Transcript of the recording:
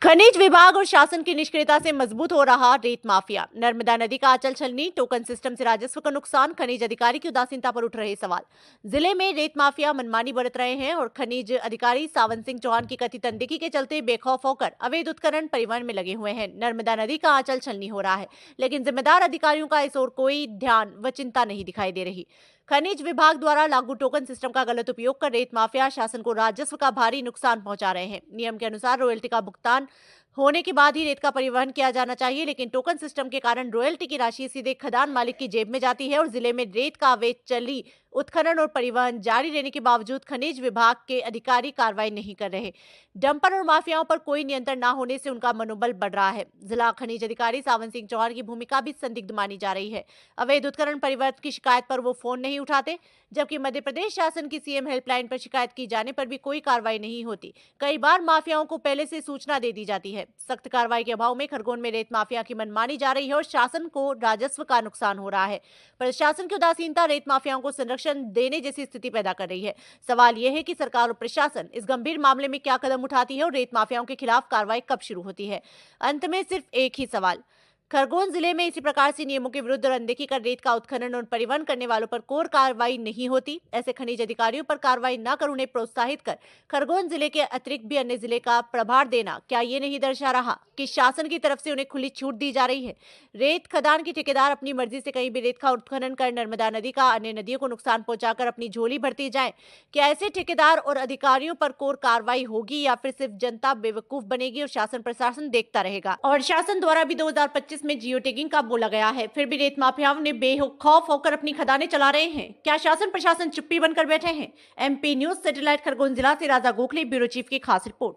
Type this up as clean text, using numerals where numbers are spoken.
खनिज विभाग और शासन की निष्क्रियता से मजबूत हो रहा रेत माफिया। नर्मदा नदी का आंचल छलनी, टोकन सिस्टम से राजस्व का नुकसान, खनिज अधिकारी की उदासीनता पर उठ रहे सवाल। जिले में रेत माफिया मनमानी बरत रहे हैं और खनिज अधिकारी सावन सिंह चौहान की कथित अनदेखी के चलते बेखौफ होकर अवैध उत्खनन परिवहन में लगे हुए हैं। नर्मदा नदी का आंचल छलनी हो रहा है, लेकिन जिम्मेदार अधिकारियों का इस ओर कोई ध्यान व चिंता नहीं दिखाई दे रही। खनिज विभाग द्वारा लागू टोकन सिस्टम का गलत उपयोग कर रेत माफिया शासन को राजस्व का भारी नुकसान पहुंचा रहे हैं। नियम के अनुसार रॉयल्टी का भुगतान होने के बाद ही रेत का परिवहन किया जाना चाहिए, लेकिन टोकन सिस्टम के कारण रॉयल्टी की राशि सीधे खदान मालिक की जेब में जाती है और जिले में रेत का अवैध चली उत्खनन और परिवहन जारी रहने के बावजूद खनिज विभाग के अधिकारी कार्रवाई नहीं कर रहे। डंपर और माफियाओं पर कोई नियंत्रण न होने से उनका मनोबल बढ़ रहा है। जिला खनिज अधिकारी सावन सिंह चौहान की भूमिका भी संदिग्ध मानी जा रही है। अवैध उत्खनन परिवहन की शिकायत पर वो फोन नहीं उठाते, जबकि मध्य प्रदेश शासन की सीएम हेल्पलाइन पर शिकायत की जाने पर भी कोई कार्रवाई नहीं होती। कई बार माफियाओं को पहले से सूचना दे दी जाती है। सख्त कार्रवाई के अभाव में खरगोन में रेत माफिया की मनमानी जा रही है और शासन को राजस्व का नुकसान हो रहा है। प्रशासन की उदासीनता रेत माफियाओं को संरक्षण देने जैसी स्थिति पैदा कर रही है। सवाल यह है कि सरकार और प्रशासन इस गंभीर मामले में क्या कदम उठाती है और रेत माफियाओं के खिलाफ कार्रवाई कब शुरू होती है। अंत में सिर्फ एक ही सवाल, खरगोन जिले में इसी प्रकार से नियमों के विरुद्ध और अनदेखी कर रेत का उत्खनन और परिवहन करने वालों पर कोई कार्रवाई नहीं होती। ऐसे खनिज अधिकारियों पर कार्रवाई न कर उन्हें प्रोत्साहित कर खरगोन जिले के अतिरिक्त भी अन्य जिले का प्रभार देना क्या ये नहीं दर्शा रहा कि शासन की तरफ से उन्हें खुली छूट दी जा रही है। रेत खदान के ठेकेदार अपनी मर्जी से कहीं भी रेत का उत्खनन कर नर्मदा नदी का अन्य नदियों को नुकसान पहुंचाकर अपनी झोली भरती जाए। क्या ऐसे ठेकेदार और अधिकारियों पर कोई कार्रवाई होगी या फिर सिर्फ जनता बेवकूफ बनेगी और शासन प्रशासन देखता रहेगा। और शासन द्वारा भी 2025 में जियो टैगिंग का बोला गया है, फिर भी रेत माफियाओं ने बेखौफ होकर अपनी खदानें चला रहे हैं। क्या शासन प्रशासन चुप्पी बनकर बैठे हैं। एमपी न्यूज सैटेलाइट खरगोन जिला से राजा गोखले, ब्यूरो चीफ की खास रिपोर्ट।